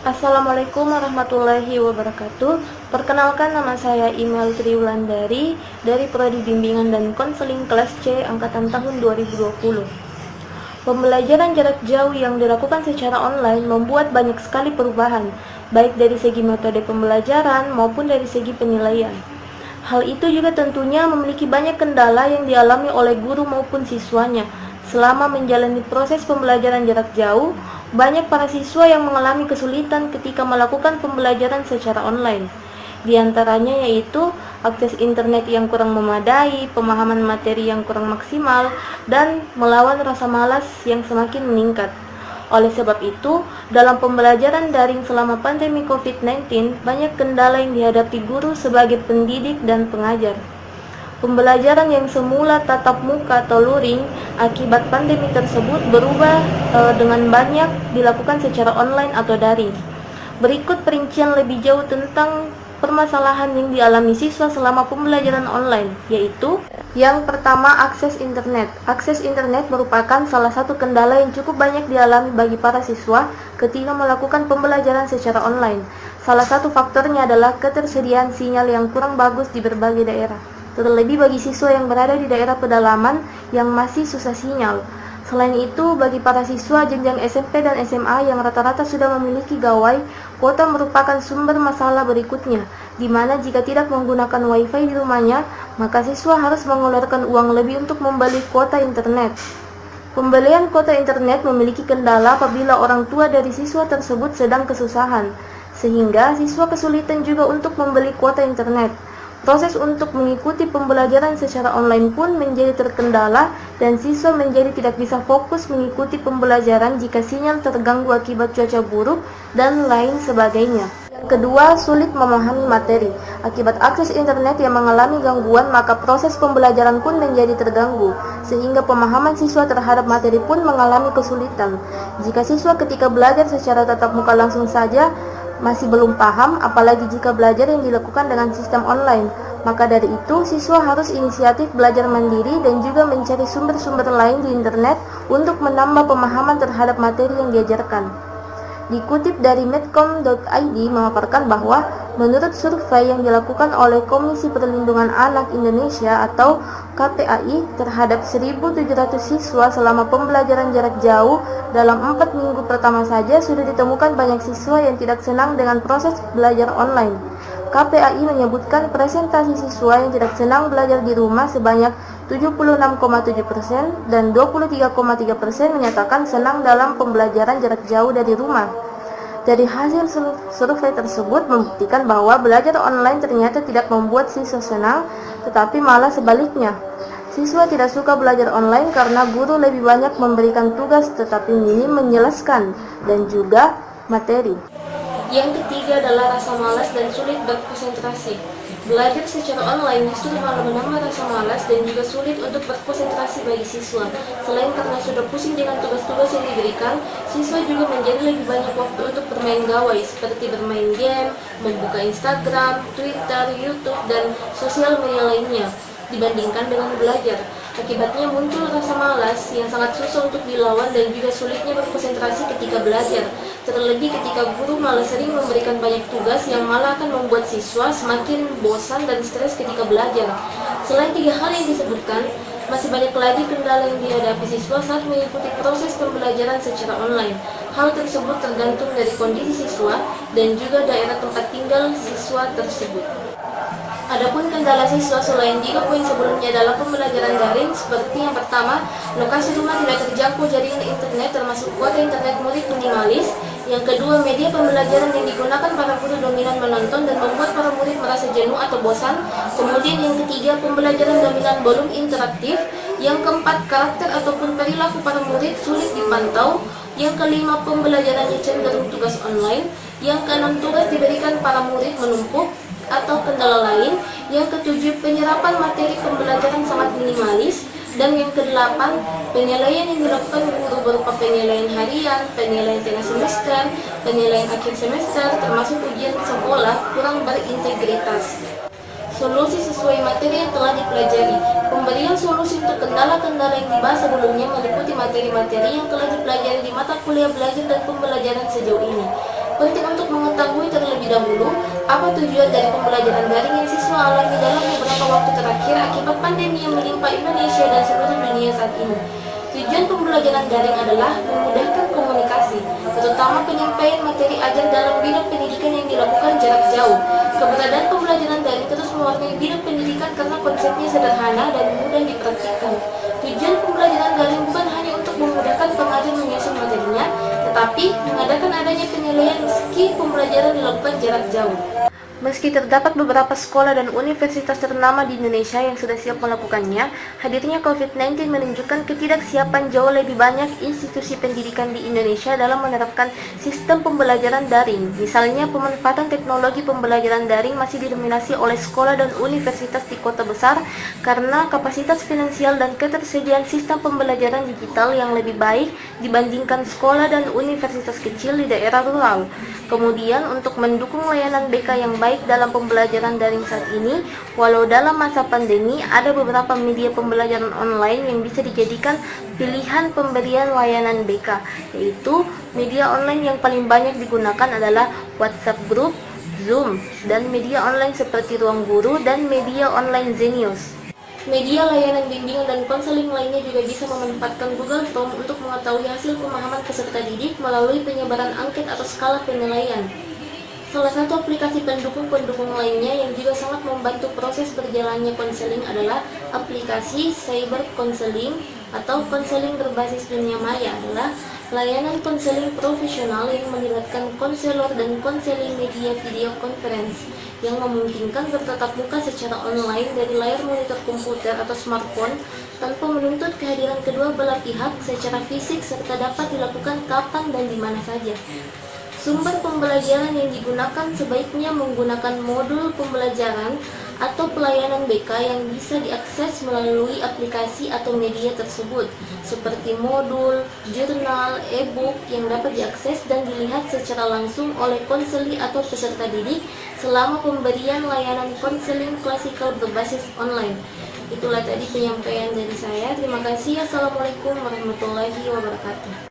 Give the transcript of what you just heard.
Assalamualaikum warahmatullahi wabarakatuh. Perkenalkan, nama saya Imel Triwulandari dari Prodi Bimbingan dan Konseling kelas C angkatan tahun 2020. Pembelajaran jarak jauh yang dilakukan secara online membuat banyak sekali perubahan, baik dari segi metode pembelajaran maupun dari segi penilaian. Hal itu juga tentunya memiliki banyak kendala yang dialami oleh guru maupun siswanya. Selama menjalani proses pembelajaran jarak jauh, banyak para siswa yang mengalami kesulitan ketika melakukan pembelajaran secara online. Di antaranya yaitu akses internet yang kurang memadai, pemahaman materi yang kurang maksimal, dan melawan rasa malas yang semakin meningkat. Oleh sebab itu, dalam pembelajaran daring selama pandemi COVID-19, banyak kendala yang dihadapi guru sebagai pendidik dan pengajar. Pembelajaran yang semula tatap muka atau luring akibat pandemi tersebut berubah dengan banyak dilakukan secara online atau daring. Berikut perincian lebih jauh tentang permasalahan yang dialami siswa selama pembelajaran online, yaitu yang pertama, akses internet. Akses internet merupakan salah satu kendala yang cukup banyak dialami bagi para siswa ketika melakukan pembelajaran secara online. Salah satu faktornya adalah ketersediaan sinyal yang kurang bagus di berbagai daerah, terlebih bagi siswa yang berada di daerah pedalaman yang masih susah sinyal. Selain itu, bagi para siswa jenjang SMP dan SMA yang rata-rata sudah memiliki gawai, kuota merupakan sumber masalah berikutnya, di mana jika tidak menggunakan WiFi di rumahnya, maka siswa harus mengeluarkan uang lebih untuk membeli kuota internet. Pembelian kuota internet memiliki kendala apabila orang tua dari siswa tersebut sedang kesusahan, sehingga siswa kesulitan juga untuk membeli kuota internet. Proses untuk mengikuti pembelajaran secara online pun menjadi terkendala dan siswa menjadi tidak bisa fokus mengikuti pembelajaran jika sinyal terganggu akibat cuaca buruk dan lain sebagainya. Yang kedua, sulit memahami materi. Akibat akses internet yang mengalami gangguan, maka proses pembelajaran pun menjadi terganggu, sehingga pemahaman siswa terhadap materi pun mengalami kesulitan. Jika siswa ketika belajar secara tatap muka langsung saja masih belum paham, apalagi jika belajar yang dilakukan dengan sistem online, maka dari itu siswa harus inisiatif belajar mandiri dan juga mencari sumber-sumber lain di internet untuk menambah pemahaman terhadap materi yang diajarkan. Dikutip dari medcom.id memaparkan bahwa menurut survei yang dilakukan oleh Komisi Perlindungan Anak Indonesia atau KPAI terhadap 1.700 siswa selama pembelajaran jarak jauh dalam 4 minggu pertama saja sudah ditemukan banyak siswa yang tidak senang dengan proses belajar online. KPAI menyebutkan presentasi siswa yang tidak senang belajar di rumah sebanyak 76,7% dan 23,3% menyatakan senang dalam pembelajaran jarak jauh dari rumah. Dari hasil survei tersebut membuktikan bahwa belajar online ternyata tidak membuat siswa senang, tetapi malah sebaliknya. Siswa tidak suka belajar online karena guru lebih banyak memberikan tugas tetapi minim menjelaskan dan juga materi. Yang ketiga adalah rasa malas dan sulit berkonsentrasi. Belajar secara online justru malah menambah rasa malas dan juga sulit untuk berkonsentrasi bagi siswa. Selain karena sudah pusing dengan tugas-tugas yang diberikan, siswa juga menjadi lebih banyak waktu untuk bermain gawai seperti bermain game, membuka Instagram, Twitter, YouTube, dan sosial media lainnya dibandingkan dengan belajar. Akibatnya muncul rasa malas yang sangat susah untuk dilawan dan juga sulitnya berkonsentrasi ketika belajar. Terlebih ketika guru malah sering memberikan banyak tugas yang malah akan membuat siswa semakin bosan dan stres ketika belajar. Selain 3 hal yang disebutkan, masih banyak lagi kendala yang dihadapi siswa saat mengikuti proses pembelajaran secara online. Hal tersebut tergantung dari kondisi siswa dan juga daerah tempat tinggal siswa tersebut. Adapun kendala siswa selain 3 poin sebelumnya adalah pembelajaran daring, seperti yang pertama, lokasi rumah tidak terjangkau jaringan internet termasuk kuota internet murid minimalis. Yang kedua, media pembelajaran yang digunakan para guru dominan menonton dan membuat para murid merasa jenuh atau bosan. Kemudian yang ketiga, pembelajaran dominan belum interaktif. Yang keempat, karakter ataupun perilaku para murid sulit dipantau. Yang kelima, pembelajarannya cenderung tugas online. Yang keenam, tugas diberikan para murid menumpuk atau kendala lain. Yang ketujuh, penyerapan materi pembelajaran sangat minimalis. Dan yang kedelapan, penilaian yang dilakukan guru berupa penilaian harian, penilaian tengah semester, penilaian akhir semester, termasuk ujian sekolah kurang berintegritas. Solusi sesuai materi yang telah dipelajari. Pemberian solusi untuk kendala-kendala yang dibahas sebelumnya meliputi materi-materi yang telah dipelajari di mata kuliah belajar dan pembelajaran sejauh ini. Penting untuk mengetahui terlebih dahulu apa tujuan dari pembelajaran daring yang siswa alami dalam beberapa waktu terakhir akibat pandemi yang menimpa Indonesia dan seluruh dunia saat ini. Tujuan pembelajaran daring adalah memudahkan komunikasi, terutama penyampaian materi ajar dalam bidang pendidikan yang dilakukan jarak jauh. Keberadaan pembelajaran daring terus mewarnai bidang pendidikan karena konsepnya sederhana dan mudah dipraktikkan. Tujuan pembelajaran daring bukan hanya untuk memudahkan pengajar menyusun materinya, tetapi mengadakan adanya penilaian meski pembelajaran dilakukan jarak jauh. Meski terdapat beberapa sekolah dan universitas ternama di Indonesia yang sudah siap melakukannya, hadirnya COVID-19 menunjukkan ketidaksiapan jauh lebih banyak institusi pendidikan di Indonesia dalam menerapkan sistem pembelajaran daring. Misalnya, pemanfaatan teknologi pembelajaran daring masih didominasi oleh sekolah dan universitas di kota besar karena kapasitas finansial dan ketersediaan sistem pembelajaran digital yang lebih baik dibandingkan sekolah dan universitas kecil di daerah rural. Kemudian, untuk mendukung layanan BK yang baik dalam pembelajaran daring saat ini, walau dalam masa pandemi, ada beberapa media pembelajaran online yang bisa dijadikan pilihan pemberian layanan BK, yaitu media online yang paling banyak digunakan adalah WhatsApp Group, Zoom, dan media online seperti Ruang Guru dan media online Zenius. Media layanan bimbingan dan konseling lainnya juga bisa memanfaatkan Google Form untuk mengetahui hasil pemahaman peserta didik melalui penyebaran angket atau skala penilaian. Salah satu aplikasi pendukung-pendukung lainnya yang juga sangat membantu proses berjalannya konseling adalah aplikasi Cyber Counseling atau konseling berbasis dunia maya adalah layanan konseling profesional yang melibatkan konselor dan konseling media video conference yang memungkinkan bertatap muka secara online dari layar monitor komputer atau smartphone tanpa menuntut kehadiran kedua belah pihak secara fisik serta dapat dilakukan kapan dan di mana saja. Sumber pembelajaran yang digunakan sebaiknya menggunakan modul pembelajaran atau pelayanan BK yang bisa diakses melalui aplikasi atau media tersebut, seperti modul, jurnal, e-book yang dapat diakses dan dilihat secara langsung oleh konseli atau peserta didik selama pemberian layanan konseling klasikal berbasis online. Itulah tadi penyampaian dari saya. Terima kasih. Assalamualaikum warahmatullahi wabarakatuh.